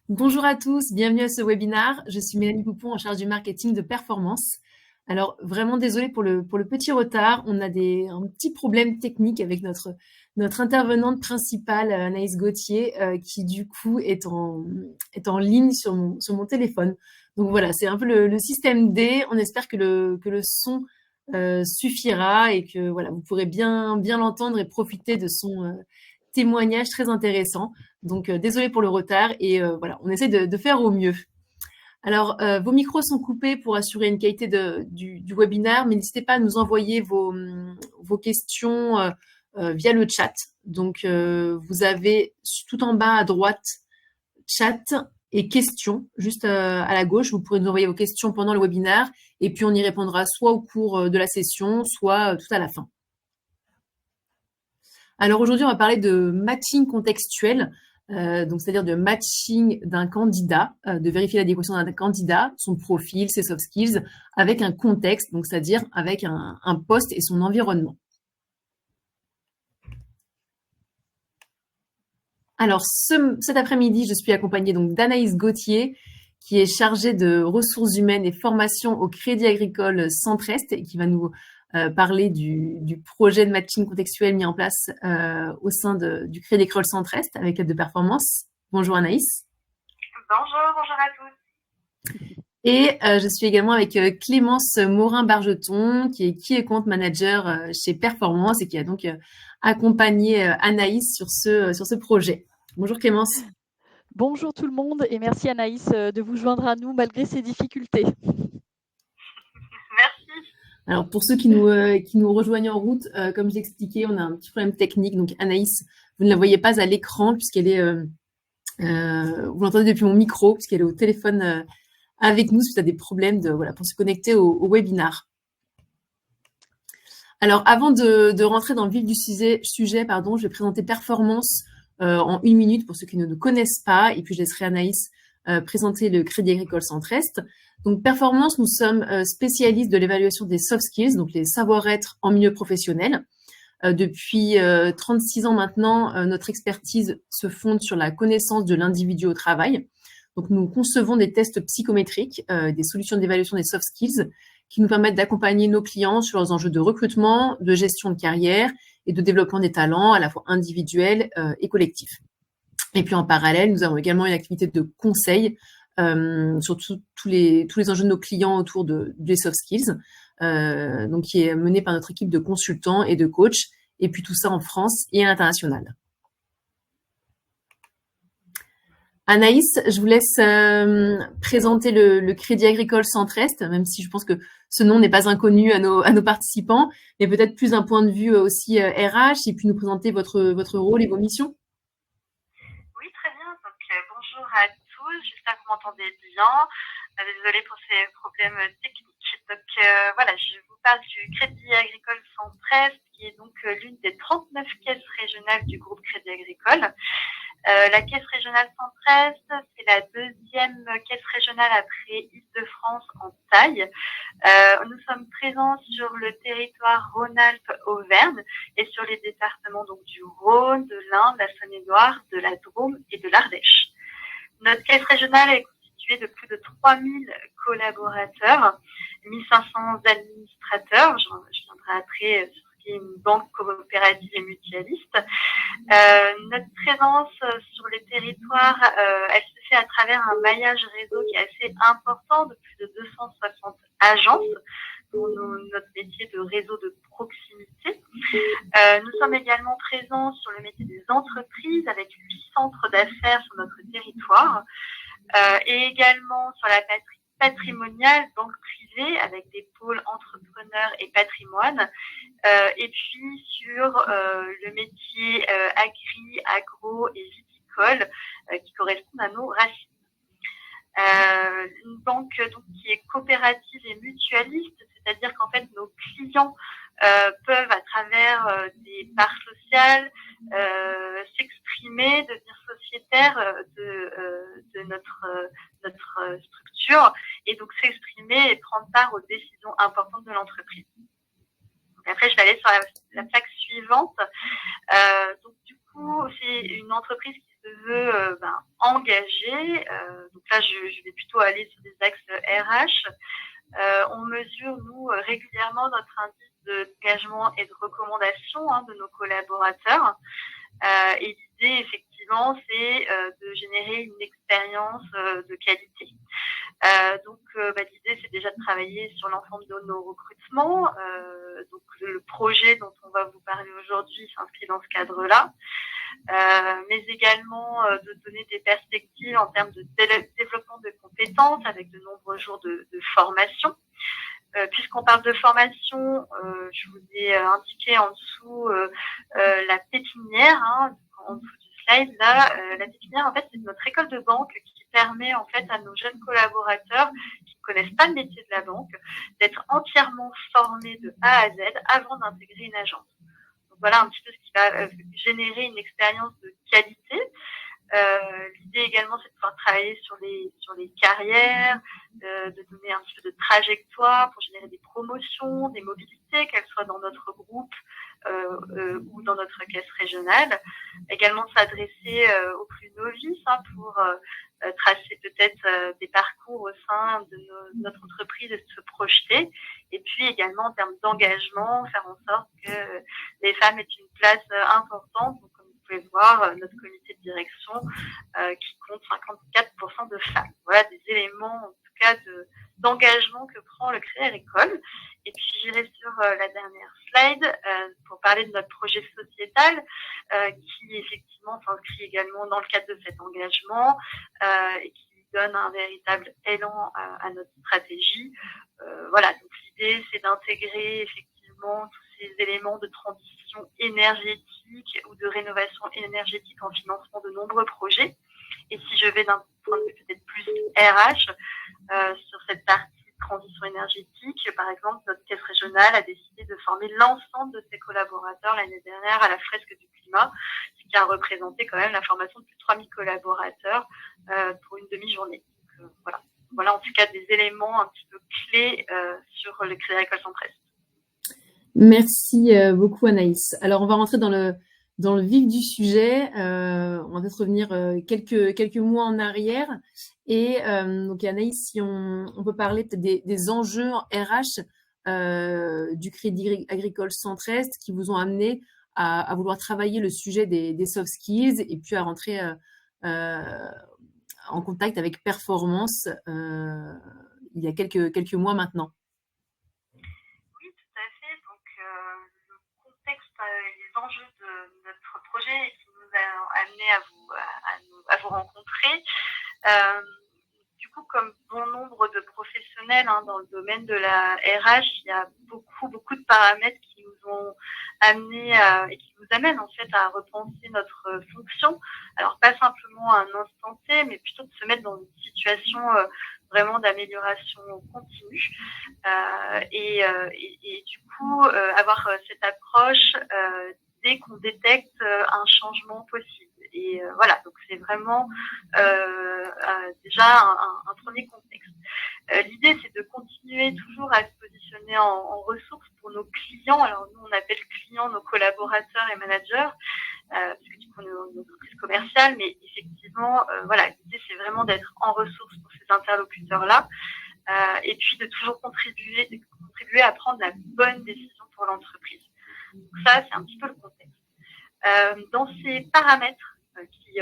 Bonjour à tous, bienvenue à ce webinaire. Je suis Mélanie Poupon en charge du marketing de performance. Alors, vraiment désolée pour le petit retard. On a un petit problème technique avec notre intervenante principale, Anaïs Gauthier, qui du coup est en ligne sur mon téléphone. Donc voilà, c'est un peu le système D. On espère que le son suffira et que voilà, vous pourrez bien l'entendre et profiter de son témoignage très intéressant. Donc, désolé pour le retard et voilà, on essaie de faire au mieux. Alors, vos micros sont coupés pour assurer une qualité du webinaire, mais n'hésitez pas à nous envoyer vos questions via le chat. Donc, vous avez tout en bas à droite chat et questions, juste à la gauche. Vous pourrez nous envoyer vos questions pendant le webinaire et puis on y répondra soit au cours de la session, soit tout à la fin. Alors aujourd'hui, on va parler de matching contextuel, donc c'est-à-dire de matching d'un candidat, de vérifier l'adéquation d'un candidat, son profil, ses soft skills, avec un contexte, donc c'est-à-dire avec un poste et son environnement. Alors cet après-midi, je suis accompagnée donc d'Anaïs Gauthier, qui est chargée de ressources humaines et formation au Crédit Agricole Centre-Est et qui va nous parler du projet de matching contextuel mis en place au sein du Crédit Agricole Centre-Est avec l'aide de performance. Bonjour Anaïs. Bonjour à tous. Et je suis également avec Clémence Morin-Bargeton, qui est Key Account Manager chez Performance et qui a donc accompagné Anaïs sur ce projet. Bonjour Clémence. Bonjour tout le monde et merci Anaïs de vous joindre à nous malgré ces difficultés. Merci. Alors pour ceux qui nous rejoignent en route, comme j'ai expliqué, on a un petit problème technique. Donc Anaïs, vous ne la voyez pas à l'écran puisqu'elle est, vous l'entendez depuis mon micro puisqu'elle est au téléphone avec nous suite à des problèmes pour se connecter au webinar. Alors avant de rentrer dans le vif du sujet, je vais présenter Performance en 1 minute pour ceux qui ne nous connaissent pas et puis je laisserai Anaïs présenter le Crédit Agricole Centre-Est. Donc, Performance, nous sommes spécialistes de l'évaluation des soft skills, donc les savoir-être en milieu professionnel. Depuis 36 ans maintenant, notre expertise se fonde sur la connaissance de l'individu au travail. Donc, nous concevons des tests psychométriques, des solutions d'évaluation des soft skills qui nous permettent d'accompagner nos clients sur leurs enjeux de recrutement, de gestion de carrière et de développement des talents à la fois individuels et collectifs. Et puis en parallèle, nous avons également une activité de conseil sur tous les enjeux de nos clients autour des soft skills, donc qui est menée par notre équipe de consultants et de coachs, et puis tout ça en France et à l'international. Anaïs, je vous laisse présenter le Crédit Agricole Centre-Est, même si je pense que ce nom n'est pas inconnu à nos participants, mais peut-être plus d'un point de vue aussi RH, et puis nous présenter votre rôle et vos missions. Oui, très bien. Donc, bonjour à tous. J'espère que vous m'entendez bien. Désolée pour ces problèmes techniques. Donc, voilà, je vous parle du Crédit Agricole Centre-Est, qui est donc l'une des 39 caisses régionales du groupe Crédit Agricole. La caisse régionale Centre-Est, c'est la deuxième caisse régionale après Île-de-France en taille. Nous sommes présents sur le territoire Rhône-Alpes-Auvergne et sur les départements donc du Rhône, de l'Ain, de la Saône-et-Loire, de la Drôme et de l'Ardèche. Notre caisse régionale est constituée de plus de 3000 collaborateurs, 1500 administrateurs. Je viendrai après sur ce qui est une banque coopérative et mutualiste. Notre présence sur les territoires, elle se fait à travers un maillage réseau qui est assez important de plus de 260 agences pour notre métier de réseau de proximité. Nous sommes également présents sur le métier des entreprises avec 8 centres d'affaires sur notre territoire et également sur la patrimoniale, banque privée avec des pôles entrepreneurs et patrimoine et puis sur le métier agro et viticole qui correspondent à nos racines. Une banque donc qui est coopérative et mutualiste, c'est-à-dire qu'en fait nos clients peuvent à travers des parts sociales s'exprimer, devenir sociétaires de notre structure et donc s'exprimer et prendre part aux décisions importantes de l'entreprise. Donc après, je vais aller sur la plaque suivante. Donc du coup, c'est une entreprise qui se veut engagée. Donc là, je vais plutôt aller sur des axes RH. On mesure, nous, régulièrement notre indice d'engagement et de recommandation de nos collaborateurs. Et l'idée, effectivement, c'est de générer une expérience de qualité. Donc, l'idée, c'est déjà de travailler sur l'ensemble de nos recrutements. Donc, le projet dont on va vous parler aujourd'hui s'inscrit dans ce cadre-là. Mais également de donner des perspectives en termes de développement de compétences avec de nombreux jours de formation. Puisqu'on parle de formation, je vous ai indiqué en dessous la pépinière, en dessous du slide là. La pépinière, en fait, c'est notre école de banque qui permet en fait à nos jeunes collaborateurs qui ne connaissent pas le métier de la banque d'être entièrement formés de A à Z avant d'intégrer une agence. Donc voilà un petit peu ce qui va générer une expérience de qualité. L'idée également, c'est de pouvoir travailler sur les carrières, de donner un petit peu de trajectoire pour générer des promotions, des mobilités, qu'elles soient dans notre groupe ou dans notre caisse régionale. Également s'adresser aux plus novices pour tracer peut-être des parcours au sein de notre entreprise et de se projeter. Et puis également en termes d'engagement, faire en sorte que les femmes aient une place importante. Donc, comme vous pouvez voir, notre comité de direction qui compte 54% de femmes. Voilà des éléments en tout cas d'engagement que prend le Crédit Agricole. Et puis j'irai sur la dernière slide pour parler de notre projet sociétal qui effectivement s'inscrit également dans le cadre de cet engagement et qui donne un véritable élan à notre stratégie. Voilà, donc l'idée c'est d'intégrer effectivement tous ces éléments de transition énergétique ou de rénovation énergétique en financement de nombreux projets. Et si je vais d'un point de vue peut-être plus RH sur cette partie transition énergétique, par exemple, notre caisse régionale a décidé de former l'ensemble de ses collaborateurs l'année dernière à la fresque du climat, ce qui a représenté quand même la formation de plus de 3000 collaborateurs pour une demi-journée. Donc, voilà en tout cas des éléments un petit peu clés sur le Crédit Agricole Centre-Est. Merci beaucoup Anaïs. Alors on va rentrer dans le vif du sujet. On va peut-être revenir quelques mois en arrière. Et donc Anaïs, si on peut parler peut-être des enjeux en RH du Crédit Agricole Centre-Est qui vous ont amené à vouloir travailler le sujet des soft skills et puis à rentrer en contact avec Performance il y a quelques mois maintenant. Oui, tout à fait. Donc le contexte et les enjeux de notre projet qui nous a amené à vous rencontrer. Du coup, comme bon nombre de professionnels dans le domaine de la RH, il y a beaucoup de paramètres qui nous ont amenés et qui nous amènent en fait à repenser notre fonction. Alors pas simplement à un instant T, mais plutôt de se mettre dans une situation vraiment d'amélioration continue. Et du coup, avoir cette approche dès qu'on détecte un changement possible. Et voilà, donc c'est vraiment déjà un premier contexte. L'idée, c'est de continuer toujours à se positionner en ressources pour nos clients. Alors nous, on appelle clients nos collaborateurs et managers, parce que du coup, on est une entreprise commerciale, mais effectivement, voilà, l'idée, c'est vraiment d'être en ressources pour ces interlocuteurs-là, et puis de toujours contribuer à prendre la bonne décision pour l'entreprise. Donc ça, c'est un petit peu le contexte. Dans ces paramètres qui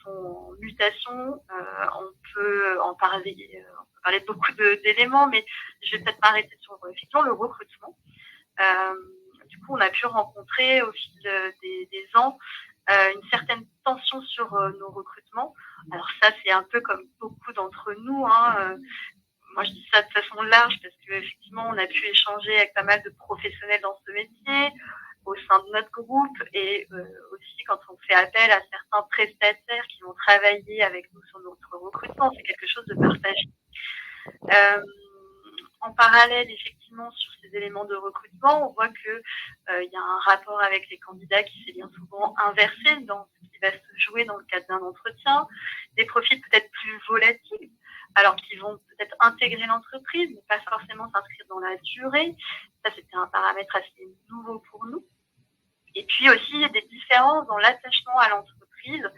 sont en mutation, on peut parler de beaucoup d'éléments, mais je vais peut-être m'arrêter sur effectivement le recrutement. Du coup, on a pu rencontrer au fil des ans une certaine tension sur nos recrutements. Alors ça, c'est un peu comme beaucoup d'entre nous. Moi, je dis ça de façon large parce qu'effectivement, on a pu échanger avec pas mal de professionnels dans ce métier, au sein de notre groupe, et aussi quand on fait appel à certains prestataires qui vont travailler avec nous sur notre recrutement, c'est quelque chose de partagé. En parallèle, effectivement, sur ces éléments de recrutement, on voit que y a un rapport avec les candidats qui s'est bien souvent inversé dans ce qui va se jouer dans le cadre d'un entretien, des profils peut-être plus volatiles, alors qu'ils vont peut-être intégrer l'entreprise, mais pas forcément s'inscrire dans la durée. Ça, c'était un paramètre assez nouveau pour nous. Et puis aussi, il y a des différences dans l'attachement à l'entreprise,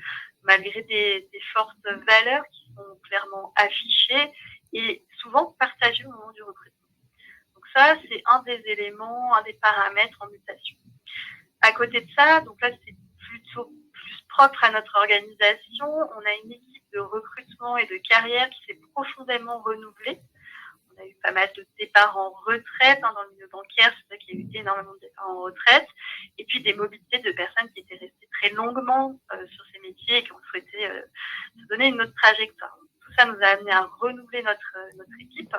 malgré des fortes valeurs qui sont clairement affichées et souvent partagées au moment du recrutement. Donc ça, c'est un des éléments, un des paramètres en mutation. À côté de ça, donc là, c'est plutôt plus propre à notre organisation. On a une équipe de recrutement et de carrière qui s'est profondément renouvelée. On a eu pas mal de départs en retraite dans le milieu bancaire, c'est vrai qu'il y a eu énormément de départs en retraite, et puis des mobilités de personnes qui étaient restées très longuement sur ces métiers et qui ont souhaité se donner une autre trajectoire. Tout ça nous a amené à renouveler notre équipe.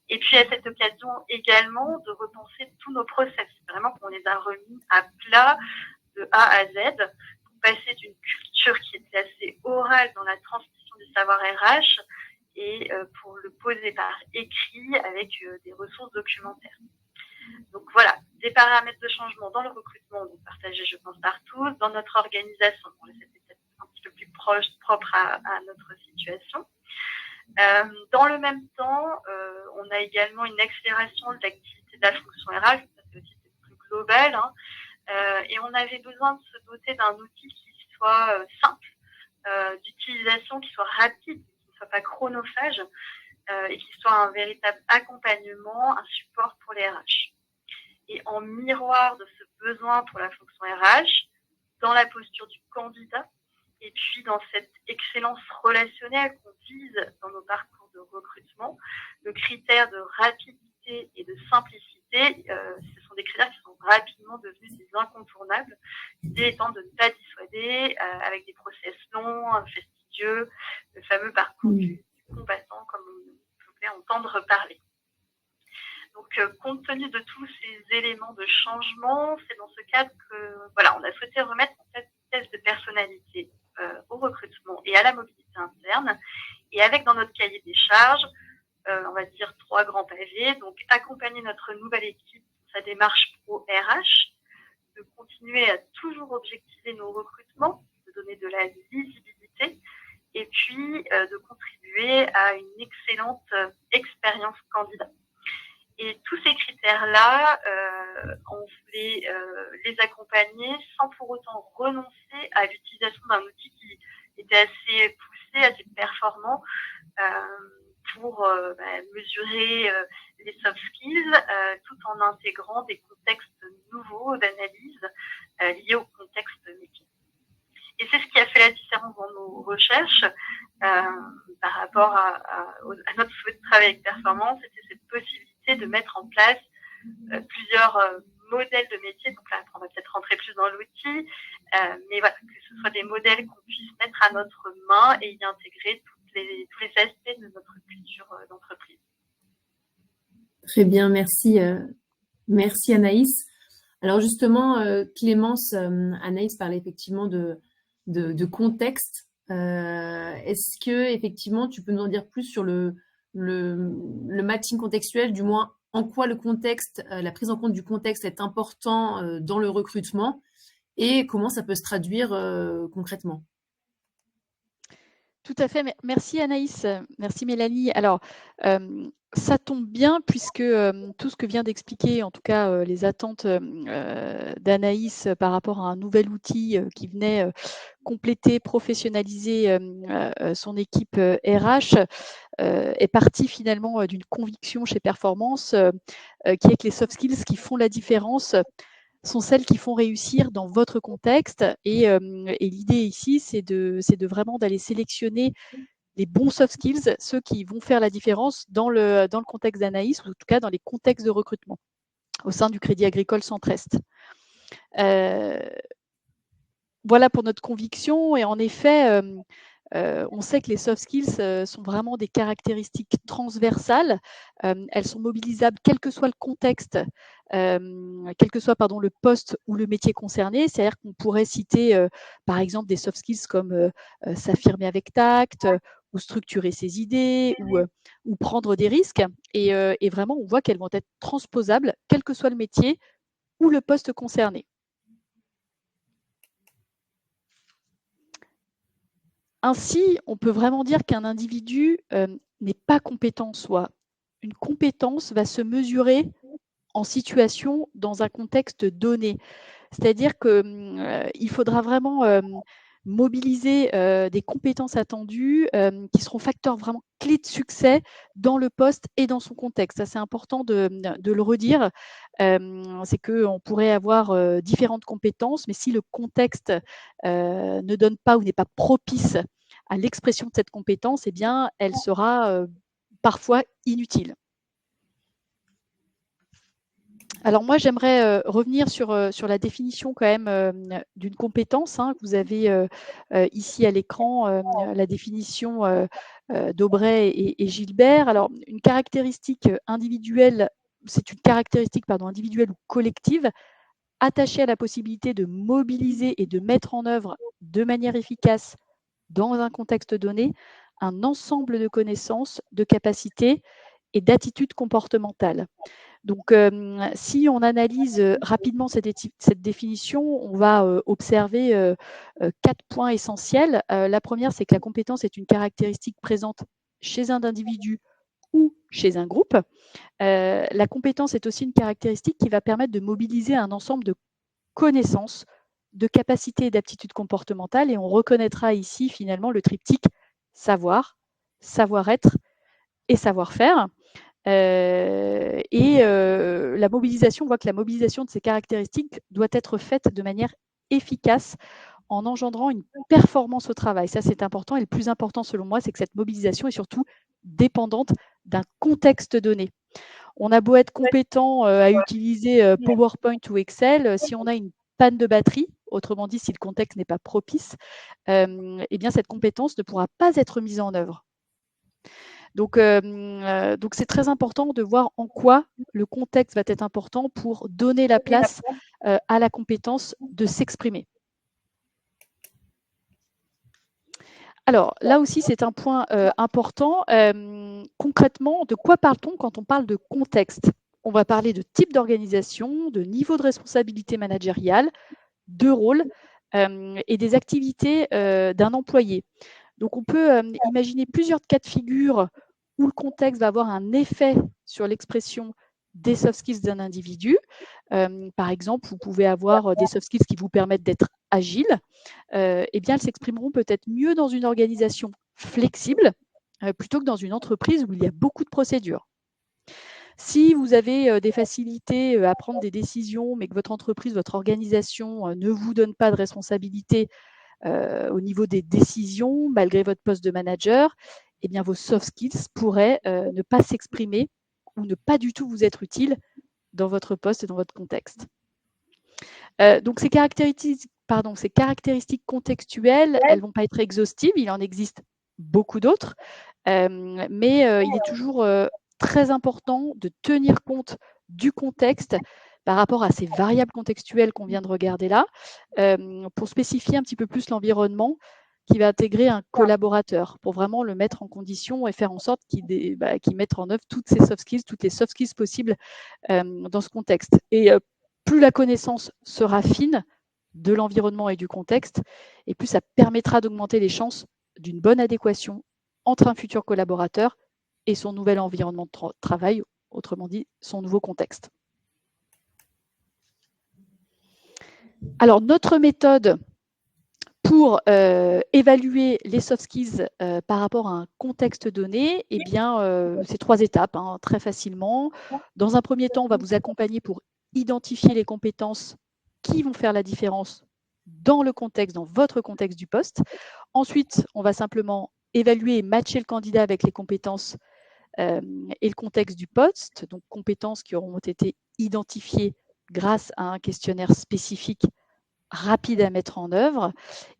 Et puis à cette occasion également de repenser tous nos process, vraiment qu'on les a remis à plat de A à Z, pour passer d'une culture qui était assez orale dans la transmission du savoir RH et pour le poser par écrit avec des ressources documentaires. Donc voilà, des paramètres de changement dans le recrutement, donc partagés je pense par tous, dans notre organisation, bon, c'était peut-être un petit peu plus propre à notre situation. Dans le même temps, on a également une accélération de l'activité de la fonction RH, ça c'est aussi plus global, hein, et on avait besoin de se doter d'un outil qui soit simple d'utilisation, qui soit rapide, qui ne soit pas chronophage, et qui soit un véritable accompagnement, un support pour les RH. Et en miroir de ce besoin pour la fonction RH, dans la posture du candidat, et puis dans cette excellence relationnelle qu'on vise dans nos parcours de recrutement, le critère de rapidité et de simplicité, ce sont des critères qui sont rapidement devenus des incontournables. L'idée étant de ne pas dissuader avec des process longs, fastidieux, le fameux parcours du combattant, comme on pouvait entendre parler. Donc, compte tenu de tous ces éléments de changement, c'est dans ce cadre que, voilà, on a souhaité remettre en fait des tests de personnalité au recrutement et à la mobilité interne, et avec dans notre cahier des charges, on va dire 3 grands pavés. Donc, accompagner notre nouvelle équipe dans sa démarche pro RH, de continuer à toujours objectiver nos recrutements, de donner de la visibilité, et puis de contribuer à une excellente expérience candidat. Et tous ces critères-là, on voulait les accompagner sans pour autant renoncer à l'utilisation d'un outil qui était assez poussé, assez performant pour mesurer les soft skills tout en intégrant des contextes nouveaux d'analyse liés au contexte métier. Et c'est ce qui a fait la différence dans nos recherches par rapport à notre souhait de travailler avec performance, c'était cette possibilité de mettre en place plusieurs modèles de métier. Donc là, on va peut-être rentrer plus dans l'outil, mais voilà, que ce soit des modèles qu'on puisse mettre à notre main et y intégrer tous les aspects de notre culture d'entreprise. Très bien, merci, merci Anaïs. Alors justement, Clémence, Anaïs parlait effectivement de contexte. Est-ce que effectivement tu peux nous en dire plus sur le matching contextuel, du moins en quoi le contexte, la prise en compte du contexte est important dans le recrutement et comment ça peut se traduire concrètement? Tout à fait. Merci Anaïs. Merci Mélanie. Alors, ça tombe bien puisque tout ce que vient d'expliquer, en tout cas les attentes d'Anaïs par rapport à un nouvel outil qui venait compléter, professionnaliser son équipe RH, est parti finalement d'une conviction chez Performance qui est que les soft skills qui font la différence sont celles qui font réussir dans votre contexte. Et l'idée ici, c'est de vraiment d'aller sélectionner les bons soft skills, ceux qui vont faire la différence dans le contexte d'Anaïs, ou en tout cas dans les contextes de recrutement au sein du Crédit Agricole Centre-Est. Voilà pour notre conviction. Et en effet, on sait que les soft skills sont vraiment des caractéristiques transversales. Elles sont mobilisables quel que soit le contexte, quel que soit le poste ou le métier concerné. C'est-à-dire qu'on pourrait citer par exemple des soft skills comme s'affirmer avec tact, ou structurer ses idées, ou prendre des risques. Et vraiment, on voit qu'elles vont être transposables quel que soit le métier ou le poste concerné. Ainsi, on peut vraiment dire qu'un individu n'est pas compétent en soi. Une compétence va se mesurer en situation dans un contexte donné. C'est-à-dire qu'il faudra vraiment mobiliser des compétences attendues qui seront facteurs vraiment clés de succès dans le poste et dans son contexte. Ça, c'est important de le redire. C'est qu'on pourrait avoir différentes compétences, mais si le contexte ne donne pas ou n'est pas propice à l'expression de cette compétence, eh bien, elle sera parfois inutile. Alors moi, j'aimerais revenir sur la définition quand même d'une compétence, hein, que vous avez ici à l'écran, la définition d'Aubray et Gilbert. Alors, une caractéristique individuelle, c'est une caractéristique individuelle ou collective attachée à la possibilité de mobiliser et de mettre en œuvre de manière efficace dans un contexte donné un ensemble de connaissances, de capacités et d'attitudes comportementales. Donc, si on analyse rapidement cette définition, on va observer 4 points essentiels. La première, c'est que la compétence est une caractéristique présente chez un individu ou chez un groupe. La compétence est aussi une caractéristique qui va permettre de mobiliser un ensemble de connaissances, de capacités et d'aptitudes comportementales. Et on reconnaîtra ici finalement le triptyque savoir, savoir-être et savoir-faire. La mobilisation, on voit que la mobilisation de ces caractéristiques doit être faite de manière efficace en engendrant une performance au travail. Ça, c'est important. Et le plus important, selon moi, c'est que cette mobilisation est surtout dépendante d'un contexte donné. On a beau être compétent à utiliser PowerPoint ou Excel, si on a une panne de batterie, autrement dit, si le contexte n'est pas propice, eh bien, cette compétence ne pourra pas être mise en œuvre. Donc, c'est très important de voir en quoi le contexte va être important pour donner la place à la compétence de s'exprimer. Alors, là aussi, c'est un point important. Concrètement, de quoi parle-t-on quand on parle de contexte? On va parler de type d'organisation, de niveau de responsabilité managériale, de rôle et des activités d'un employé. Donc, on peut imaginer plusieurs cas de figure où le contexte va avoir un effet sur l'expression des soft skills d'un individu. Par exemple, vous pouvez avoir des soft skills qui vous permettent d'être agile. Eh bien, elles s'exprimeront peut-être mieux dans une organisation flexible plutôt que dans une entreprise où il y a beaucoup de procédures. Si vous avez des facilités à prendre des décisions, mais que votre entreprise, votre organisation ne vous donne pas de responsabilité au niveau des décisions, malgré votre poste de manager, eh bien, vos soft skills pourraient ne pas s'exprimer ou ne pas du tout vous être utiles dans votre poste et dans votre contexte. Donc, ces caractéristiques contextuelles, elles ne vont pas être exhaustives, il en existe beaucoup d'autres, mais il est toujours très important de tenir compte du contexte par rapport à ces variables contextuelles qu'on vient de regarder là, pour spécifier un petit peu plus l'environnement qui va intégrer un collaborateur, pour vraiment le mettre en condition et faire en sorte qu'il mette en œuvre toutes ces soft skills, toutes les soft skills possibles dans ce contexte. Et plus la connaissance sera fine de l'environnement et du contexte, et plus ça permettra d'augmenter les chances d'une bonne adéquation entre un futur collaborateur et son nouvel environnement de travail, autrement dit, son nouveau contexte. Alors, notre méthode pour évaluer les soft skills par rapport à un contexte donné, eh bien, c'est 3 étapes, hein, très facilement. Dans un premier temps, on va vous accompagner pour identifier les compétences qui vont faire la différence dans le contexte, dans votre contexte du poste. Ensuite, on va simplement évaluer et matcher le candidat avec les compétences et le contexte du poste, donc compétences qui auront été identifiées grâce à un questionnaire spécifique rapide à mettre en œuvre.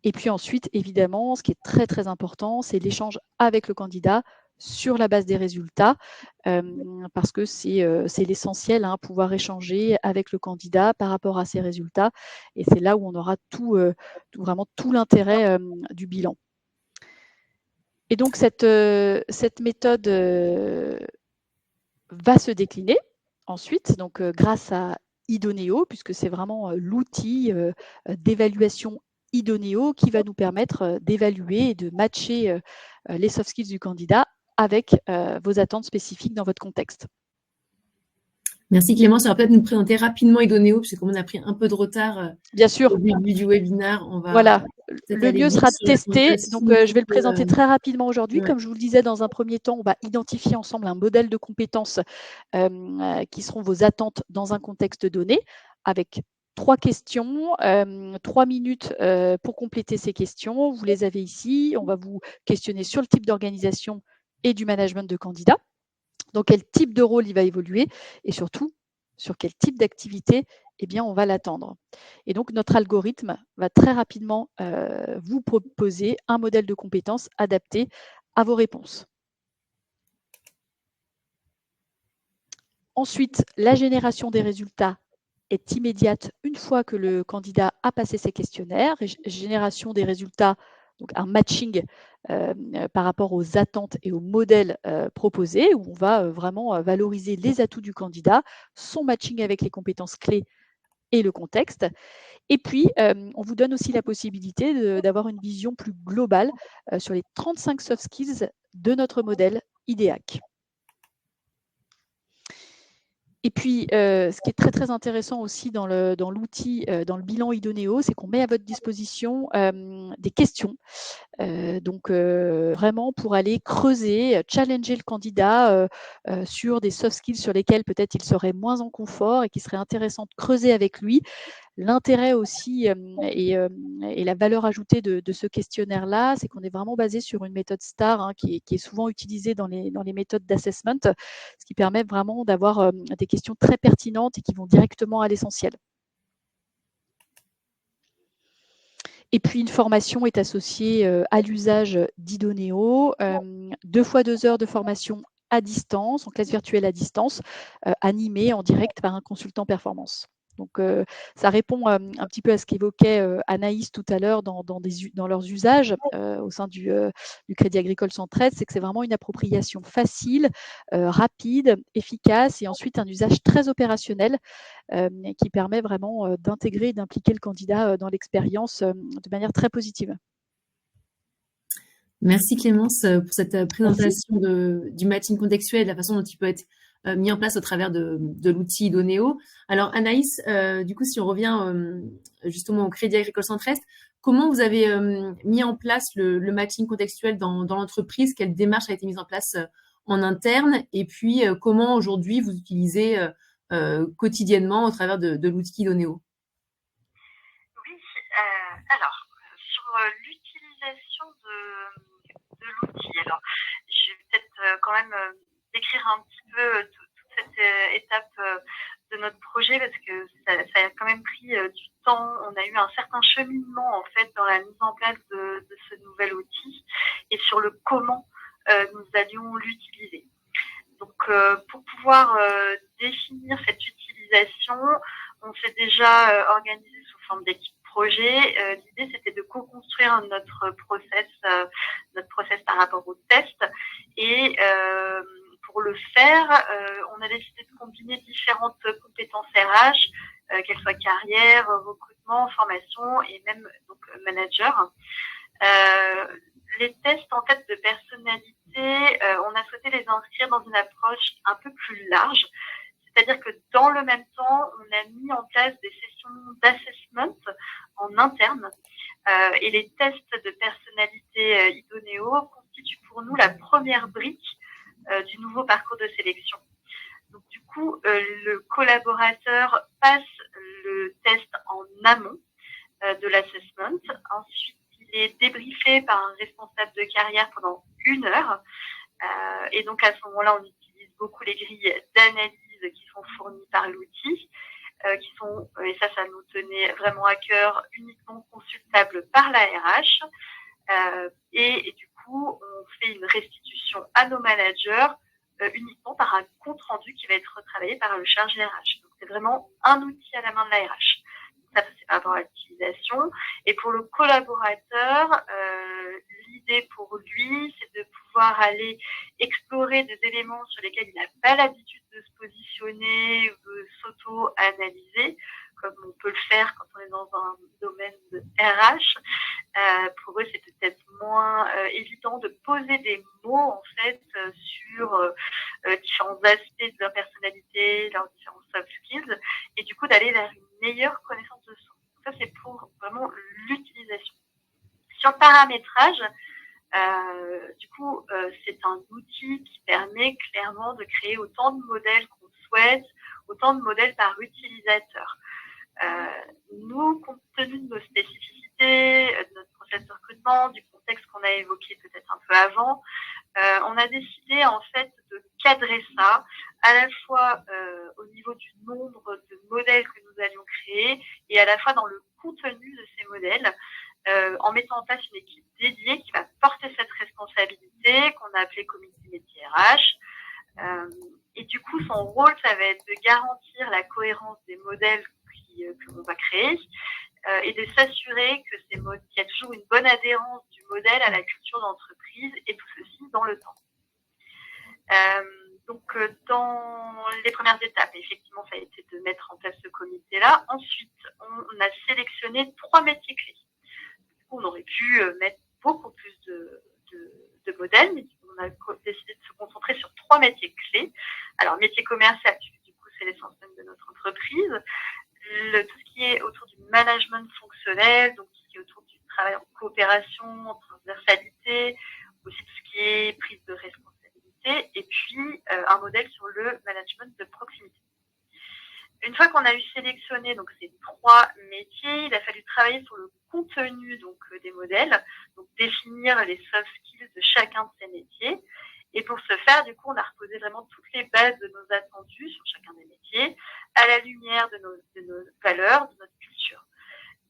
Et puis ensuite, évidemment, ce qui est très, très important, c'est l'échange avec le candidat sur la base des résultats, parce que c'est l'essentiel, hein, pouvoir échanger avec le candidat par rapport à ses résultats. Et c'est là où on aura vraiment tout l'intérêt du bilan. Et donc, cette méthode va se décliner ensuite, donc grâce à Idoneo, puisque c'est vraiment l'outil d'évaluation Idoneo qui va nous permettre d'évaluer et de matcher les soft skills du candidat avec vos attentes spécifiques dans votre contexte. Merci Clémence. Alors peut-être nous présenter rapidement Idonéo, parce que comme on a pris un peu de retard Bien au sûr. début du webinaire, on va Voilà, peut-être le aller mieux vite sera de sur la tester. Donc, présentation. je vais le présenter très rapidement aujourd'hui. Ouais. Comme je vous le disais, dans un premier temps, on va identifier ensemble un modèle de compétences qui seront vos attentes dans un contexte donné, avec 3 questions, 3 minutes pour compléter ces questions. Vous les avez ici. On va vous questionner sur le type d'organisation et du management de candidats. Dans quel type de rôle il va évoluer et surtout, sur quel type d'activité on va l'attendre. Et donc, notre algorithme va très rapidement vous proposer un modèle de compétences adapté à vos réponses. Ensuite, la génération des résultats est immédiate une fois que le candidat a passé ses questionnaires. Génération des résultats, donc un matching par rapport aux attentes et aux modèles proposés, où on va vraiment valoriser les atouts du candidat, son matching avec les compétences clés et le contexte. Et puis, on vous donne aussi la possibilité d'avoir une vision plus globale sur les 35 soft skills de notre modèle IDEAC. Et puis, ce qui est très, très intéressant aussi dans l'outil, dans le bilan Idonéo, c'est qu'on met à votre disposition des questions. Donc, vraiment pour aller creuser, challenger le candidat sur des soft skills sur lesquels peut-être il serait moins en confort et qui serait intéressant de creuser avec lui. L'intérêt aussi et la valeur ajoutée de ce questionnaire-là, c'est qu'on est vraiment basé sur une méthode STAR qui est souvent utilisée dans les méthodes d'assessment, ce qui permet vraiment d'avoir des questions très pertinentes et qui vont directement à l'essentiel. Et puis, une formation est associée à l'usage d'Idonéo, 2 fois 2 heures de formation à distance, en classe virtuelle à distance, animée en direct par un consultant performance. Donc, ça répond un petit peu à ce qu'évoquait Anaïs tout à l'heure dans leurs usages au sein du Crédit Agricole Centraide, c'est que c'est vraiment une appropriation facile, rapide, efficace et ensuite un usage très opérationnel qui permet vraiment d'intégrer et d'impliquer le candidat dans l'expérience de manière très positive. Merci Clémence pour cette Merci. présentation du matching contextuel et de la façon dont il peut être mis en place au travers de l'outil Idonéo. Alors Anaïs, du coup, si on revient justement au Crédit Agricole Centre-Est, comment vous avez mis en place le matching contextuel dans l'entreprise? Quelle démarche a été mise en place en interne? Et puis, comment aujourd'hui vous utilisez quotidiennement au travers de l'outil Idonéo? Oui, alors, sur l'utilisation de l'outil, alors, je vais peut-être quand même décrire un petit peu toute cette étape de notre projet parce que ça a quand même pris du temps. On a eu un certain cheminement en fait dans la mise en place de ce nouvel outil et sur le comment nous allions l'utiliser. Donc, pour pouvoir définir cette utilisation, on s'est déjà organisé sous forme d'équipe projet. L'idée, c'était de co-construire notre process par rapport au test. Et pour le faire, on a décidé de combiner différentes compétences RH, qu'elles soient carrière, recrutement, formation et même donc manager. Les tests en fait de personnalité, on a souhaité les inscrire dans une approche un peu plus large. C'est-à-dire que dans le même temps, on a mis en place des sessions d'assessment en interne. Et les tests de personnalité Idonéo constituent pour nous la première brique du nouveau parcours de sélection. Donc du coup, le collaborateur passe le test en amont de l'assessment. Ensuite, il est débriefé par un responsable de carrière pendant 1 heure. Et donc à ce moment-là, on utilise beaucoup les grilles d'analyse qui sont fournies par l'outil, qui sont, et ça nous tenait vraiment à cœur, uniquement consultables par la RH. Et du coup, on fait une restitution à nos managers uniquement par un compte-rendu qui va être retravaillé par le chargé RH. Donc c'est vraiment un outil à la main de la RH. Ça, c'est par rapport à l'utilisation. Et pour le collaborateur, l'idée pour lui, c'est de pouvoir aller explorer des éléments sur lesquels il n'a pas l'habitude de se positionner, de s'auto-analyser, comme on peut le faire quand on est dans un domaine de RH. Pour eux, c'est peut-être moins évident de poser des mots en fait sur différents aspects de leur personnalité, leurs différents soft skills et du coup d'aller vers une meilleure connaissance de soi. Ça, c'est pour vraiment l'utilisation. Sur le paramétrage, du coup, c'est un outil qui permet clairement de créer autant de modèles qu'on souhaite, autant de modèles par utilisateur. Nous, compte tenu de nos spécificités, de notre process de recrutement, du contexte qu'on a évoqué peut-être un peu avant, on a décidé en fait de cadrer ça à la fois au niveau du nombre de modèles que nous allions créer et à la fois dans le contenu de ces modèles, en mettant en place une équipe dédiée qui va porter cette responsabilité qu'on a appelée comité métier RH. Et du coup, son rôle, ça va être de garantir la cohérence des modèles que l'on va créer et de s'assurer que qu'il y a toujours une bonne adhérence du modèle à la culture d'entreprise et tout ceci dans le temps. Donc, dans les premières étapes, effectivement, ça a été de mettre en place ce comité-là. Ensuite, on a sélectionné 3 métiers clés. Du coup, on aurait pu mettre beaucoup plus de modèles, mais on a décidé de se concentrer sur 3 métiers clés. Alors, métier commercial, du coup, c'est l'essentiel de notre entreprise. Tout ce qui est autour du management fonctionnel, donc tout ce qui est autour du travail en coopération, en transversalité, aussi tout ce qui est prise de responsabilité, et puis un modèle sur le management de proximité. Une fois qu'on a eu sélectionné donc ces 3 métiers, il a fallu travailler sur le contenu donc des modèles, donc définir les soft skills de chacun de ces métiers. Et pour ce faire, du coup, on a reposé vraiment toutes les bases de nos attendus sur chacun des métiers, à la lumière de nos valeurs, de notre culture.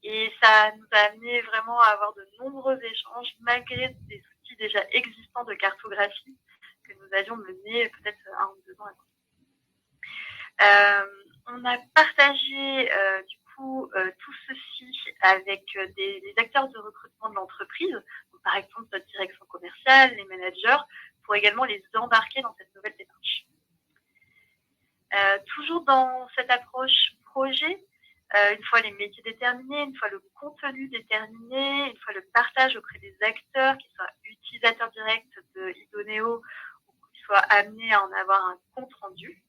Et ça nous a amené vraiment à avoir de nombreux échanges, malgré des outils déjà existants de cartographie que nous avions menés peut-être 1 ou 2 ans avant. On a partagé du coup tout ceci avec les acteurs de recrutement de l'entreprise, donc, par exemple notre direction commerciale, les managers, pour également les embarquer dans cette nouvelle démarche. Toujours dans cette approche projet, une fois les métiers déterminés, une fois le contenu déterminé, une fois le partage auprès des acteurs, qu'ils soient utilisateurs directs de Idonéo ou qu'ils soient amenés à en avoir un compte rendu,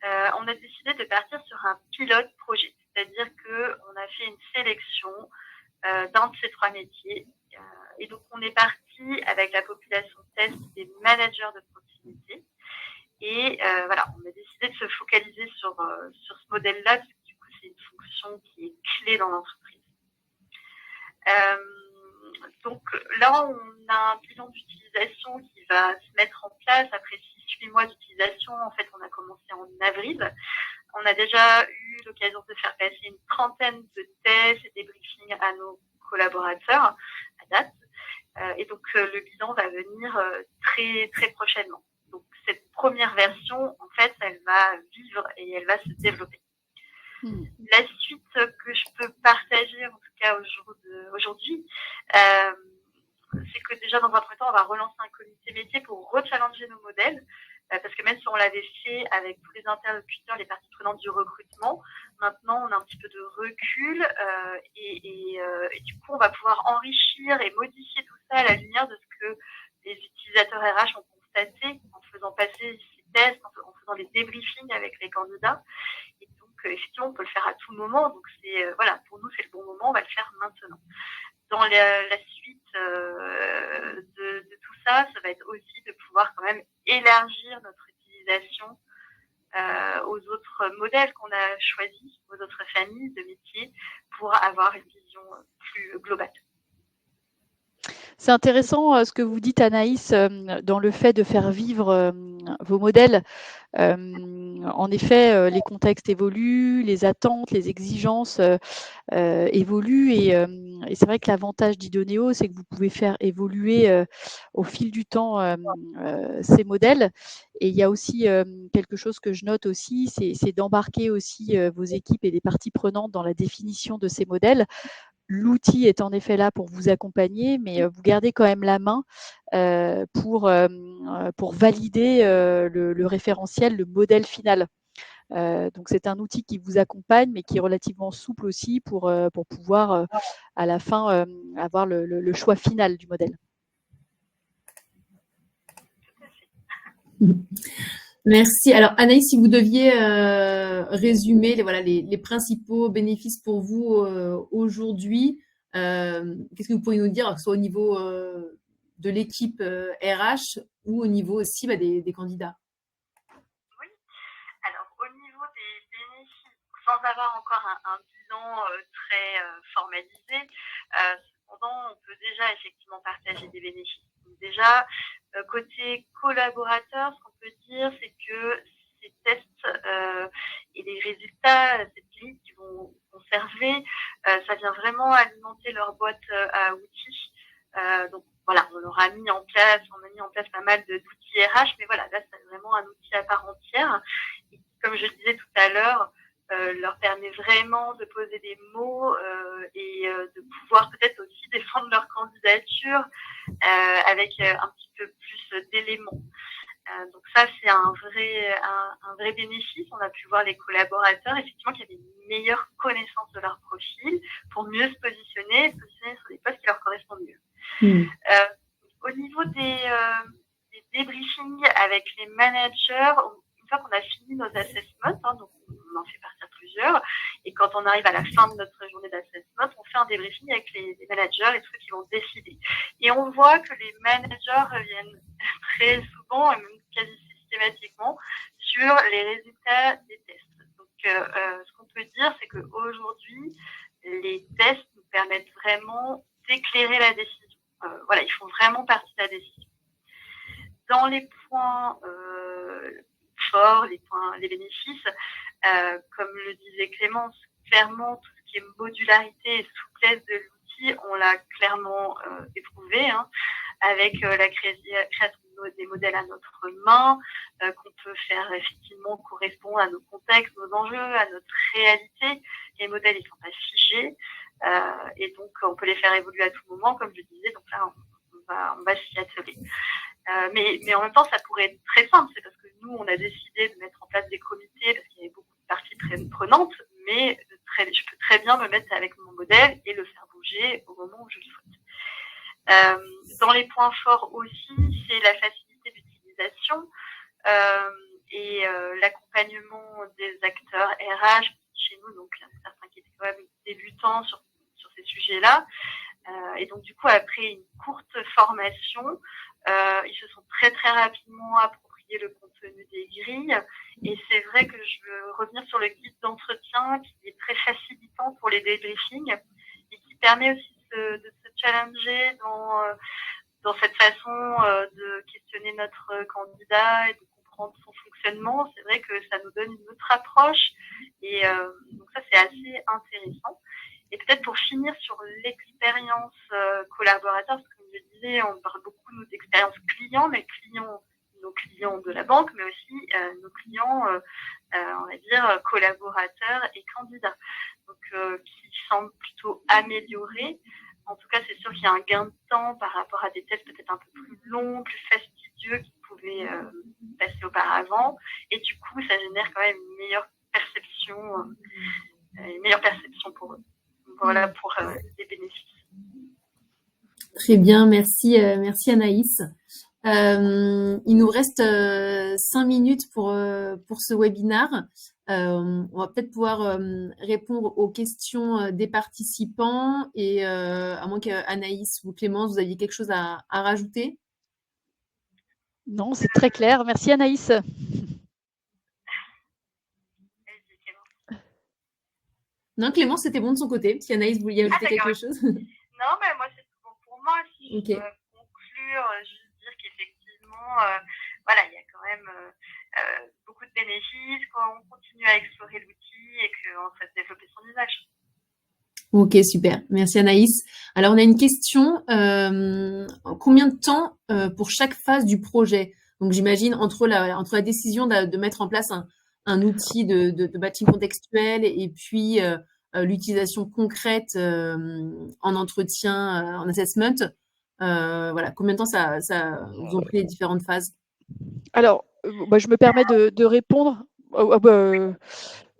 on a décidé de partir sur un pilote projet, c'est-à-dire qu'on a fait une sélection d'un de ces 3 métiers. Et donc, on est parti avec la population test des managers de proximité. Et voilà, on a décidé de se focaliser sur ce modèle-là, parce que du coup, c'est une fonction qui est clé dans l'entreprise. Donc là, on a un bilan d'utilisation qui va se mettre en place après 6-8 mois d'utilisation. En fait, on a commencé en avril. On a déjà eu l'occasion de faire passer une 30aine de tests et des briefings à nos collaborateurs à date. Et donc, le bilan va venir très, très prochainement. Donc, cette première version, en fait, elle va vivre et elle va se développer. La suite que je peux partager, en tout cas aujourd'hui, c'est que déjà, dans un premier temps, on va relancer un comité métier pour rechallenger nos modèles. Parce que même si on l'avait fait avec tous les interlocuteurs, les parties prenantes du recrutement, maintenant on a un petit peu de recul et du coup on va pouvoir enrichir et modifier tout ça à la lumière de ce que les utilisateurs RH ont constaté en faisant passer ces tests, en faisant des débriefings avec les candidats. Et donc effectivement on peut le faire à tout moment. Donc c'est voilà, pour nous c'est le bon moment, on va le faire maintenant. Dans la suite de tout ça, ça va être aussi de pouvoir quand même élargir notre utilisation aux autres modèles qu'on a choisis, aux autres familles de métiers, pour avoir une vision plus globale. C'est intéressant ce que vous dites, Anaïs, dans le fait de faire vivre vos modèles. En effet, les contextes évoluent, les attentes, les exigences évoluent et c'est vrai que l'avantage d'Idonéo, c'est que vous pouvez faire évoluer au fil du temps ces modèles. Et il y a aussi quelque chose que je note aussi, c'est d'embarquer aussi vos équipes et les parties prenantes dans la définition de ces modèles. L'outil est en effet là pour vous accompagner, mais vous gardez quand même la main pour valider le référentiel, le modèle final. Donc c'est un outil qui vous accompagne, mais qui est relativement souple aussi pour pouvoir à la fin avoir le choix final du modèle. Merci. Alors, Anaïs, si vous deviez résumer voilà, les principaux bénéfices pour vous aujourd'hui, qu'est-ce que vous pourriez nous dire, que ce soit au niveau de l'équipe RH ou au niveau aussi des candidats? Oui. Alors, au niveau des bénéfices, sans avoir encore un bilan très formalisé, cependant, on peut déjà effectivement partager des bénéfices. Donc déjà, côté collaborateur, ce qu'on peut dire, c'est que ces tests et les résultats, cette grille qu'ils vont conserver, ça vient vraiment alimenter leur boîte à outils. Donc voilà, on a mis en place pas mal d'outils RH, mais voilà, là c'est vraiment un outil à part entière. Et comme je le disais tout à l'heure, leur permet vraiment de poser des mots et de pouvoir peut-être aussi défendre leur candidature avec un petit peu plus d'éléments. Donc ça, c'est un vrai bénéfice. On a pu voir les collaborateurs, effectivement, qui avaient une meilleure connaissance de leur profil pour mieux se positionner sur des postes qui leur correspondent mieux. Au niveau des débriefings avec les managers, une fois qu'on a fini nos assessments, donc on en fait partir plusieurs, et quand on arrive à la fin de notre journée d'assessment, on fait un débriefing avec les managers et tous ceux qui vont décider. Et on voit que les managers reviennent très souvent, et même quasi systématiquement, sur les résultats des tests. Donc, ce qu'on peut dire, c'est qu'aujourd'hui, les tests nous permettent vraiment d'éclairer la décision. Voilà, ils font vraiment partie de la décision. Dans les points forts, les bénéfices, comme le disait Clémence, clairement, tout ce qui est modularité et souplesse de l'outil, on l'a clairement éprouvé, avec la création des modèles à notre main, qu'on peut faire effectivement correspondre à nos contextes, nos enjeux, à notre réalité. Les modèles, ils sont pas figés, et donc on peut les faire évoluer à tout moment, comme je disais. Donc là, on va s'y atteler. Mais en même temps, ça pourrait être très simple. C'est parce que nous, on a décidé de mettre en place des comités parce qu'il y avait beaucoup de parties très prenantes, mais je peux très bien me mettre avec mon modèle et le faire bouger au moment où je le souhaite. Dans les points forts aussi, c'est la facilité d'utilisation et l'accompagnement des acteurs RH chez nous, donc certains qui étaient quand même débutants sur ces sujets-là. Et donc, du coup, après une courte formation, ils se sont très, très rapidement approprié le contenu des grilles. Et c'est vrai que je veux revenir sur le guide d'entretien qui est très facilitant pour les débriefings et qui permet aussi de se challenger dans cette façon de questionner notre candidat et de comprendre son fonctionnement. C'est vrai que ça nous donne une autre approche. Et donc ça, c'est assez intéressant. Et peut-être pour finir sur l'expérience collaborateur, parce que comme je le disais, on parle beaucoup d'expérience client, mais nos clients de la banque, mais aussi nos clients, on va dire, collaborateurs et candidats. Donc, qui semblent plutôt améliorés. En tout cas, c'est sûr qu'il y a un gain de temps par rapport à des tests peut-être un peu plus longs, plus fastidieux qui pouvaient passer auparavant. Et du coup, ça génère quand même une meilleure perception pour eux. Voilà pour les bénéfices. Très bien, merci, merci Anaïs. Il nous reste 5 minutes pour ce webinaire. On va peut-être pouvoir répondre aux questions des participants et à moins qu'Anaïs ou Clémence, vous aviez quelque chose à rajouter. Non, c'est très clair. Merci Anaïs. Non, Clémence, c'était bon de son côté. Si Anaïs voulait ajouter quelque chose. Non, mais moi, c'est tout bon pour moi. Si je peux conclure, juste dire qu'effectivement, voilà, il y a quand même beaucoup de bénéfices, qu'on continue à explorer l'outil et qu'on souhaite développer son usage. Ok, super. Merci Anaïs. Alors, on a une question. Combien de temps pour chaque phase du projet? Donc, j'imagine entre la décision de mettre en place un outil de matching contextuel et puis l'utilisation concrète en entretien, en assessment. Voilà, combien de temps ça vous ont pris les différentes phases? Alors, je me permets de répondre.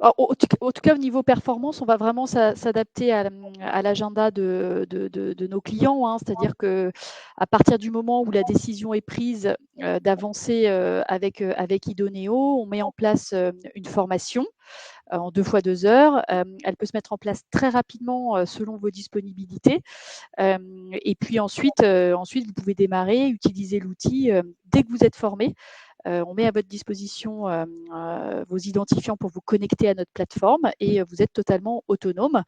En tout cas, au niveau performance, on va vraiment s'adapter à l'agenda de nos clients, hein. C'est-à-dire qu'à partir du moment où la décision est prise d'avancer avec Idoneo, on met en place une formation en 2 fois 2 heures. Elle peut se mettre en place très rapidement selon vos disponibilités. Et puis ensuite, vous pouvez démarrer, utiliser l'outil dès que vous êtes formé. On met à votre disposition vos identifiants pour vous connecter à notre plateforme et vous êtes totalement autonome.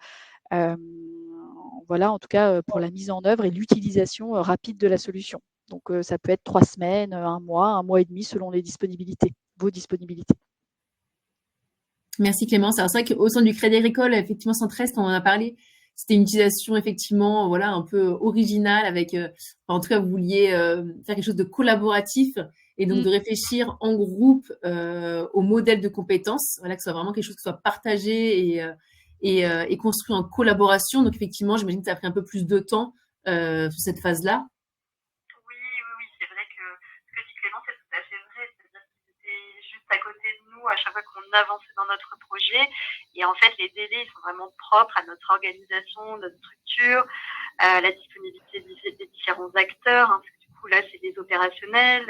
Voilà, en tout cas, pour la mise en œuvre et l'utilisation rapide de la solution. Donc, ça peut être 3 semaines, 1 mois et demi, selon les disponibilités, vos disponibilités. Merci Clémence. Alors c'est vrai qu'au sein du Crédit Agricole, effectivement, Centrest, on en a parlé. C'était une utilisation effectivement, voilà, un peu originale avec, en tout cas, vous vouliez faire quelque chose de collaboratif et donc de réfléchir en groupe au modèle de compétences, voilà, que ce soit vraiment quelque chose qui soit partagé et construit en collaboration. Donc effectivement, j'imagine que ça a pris un peu plus de temps sur cette phase-là. Oui, oui, oui, c'est vrai que ce que dit Clément, c'est tout à fait vrai. C'est-à-dire qu'ils étaient juste à côté de nous à chaque fois qu'on avançait dans notre projet. Et en fait, les délais sont vraiment propres à notre organisation, notre structure, à la disponibilité des différents acteurs. Hein, parce que du coup, là, c'est des opérationnels.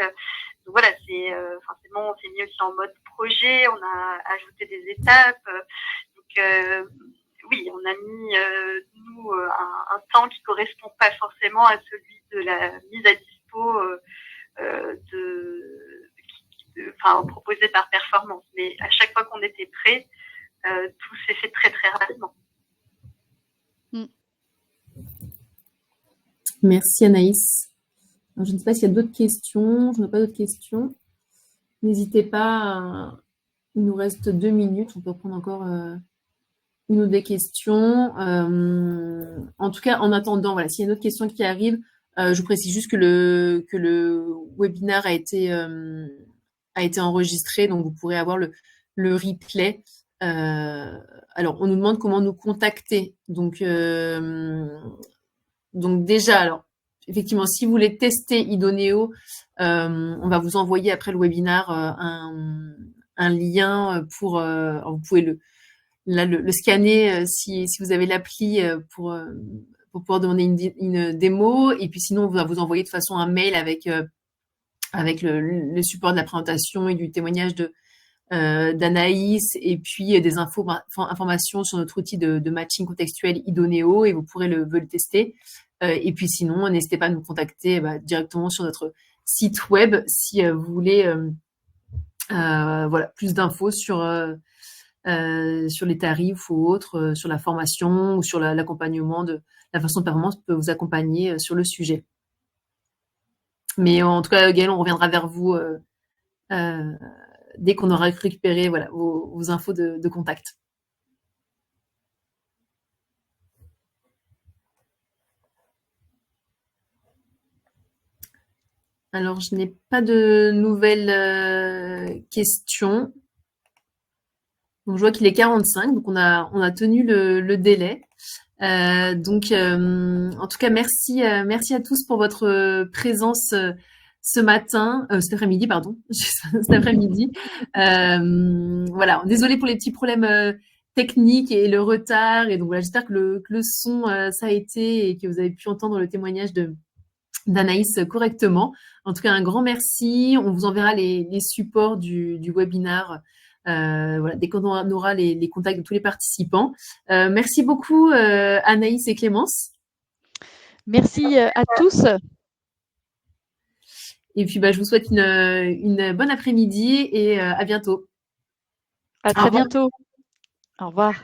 Donc voilà, c'est forcément, on s'est mis aussi en mode projet. On a ajouté des étapes. Donc oui, on a mis nous un temps qui correspond pas forcément à celui de la mise à dispo proposée par Performance. Mais à chaque fois qu'on était prêt, tout s'est fait très très rapidement. Merci Anaïs. Alors, je ne sais pas s'il y a d'autres questions. Je n'ai pas d'autres questions. N'hésitez pas. Il nous reste 2 minutes. On peut prendre encore une ou des questions. En tout cas, en attendant, voilà, s'il y a une autre question qui arrive, je vous précise juste que le webinaire a été enregistré, donc vous pourrez avoir le replay. Alors, on nous demande comment nous contacter. Donc déjà, alors, effectivement, si vous voulez tester Idoneo, on va vous envoyer après le webinaire un lien pour, vous pouvez le scanner si vous avez l'appli pour pouvoir demander une démo. Et puis sinon, on va vous envoyer de toute façon un mail avec le support de la présentation et du témoignage d'Anaïs et puis des informations sur notre outil de matching contextuel Idoneo et vous pourrez le tester. Et puis sinon, n'hésitez pas à nous contacter directement sur notre site web si vous voulez voilà, plus d'infos sur les tarifs ou autres, sur la formation ou sur l'accompagnement de la façon de performance peut vous accompagner sur le sujet. Mais en tout cas, Gaëlle, on reviendra vers vous dès qu'on aura récupéré voilà, vos infos de contact. Alors, je n'ai pas de nouvelles questions. Donc, je vois qu'il est 45, donc on a tenu le délai. Donc, en tout cas, merci à tous pour votre présence cet après-midi, pardon, cet après-midi. Voilà, désolée pour les petits problèmes techniques et le retard. Et donc voilà, j'espère que le son ça a été et que vous avez pu entendre le témoignage d'Anaïs correctement. En tout cas, un grand merci. On vous enverra les supports du webinaire. Voilà, dès qu'on aura les contacts de tous les participants. Merci beaucoup Anaïs et Clémence. Merci à tous. Et puis je vous souhaite une bonne après-midi et à bientôt. À très bientôt. Au revoir.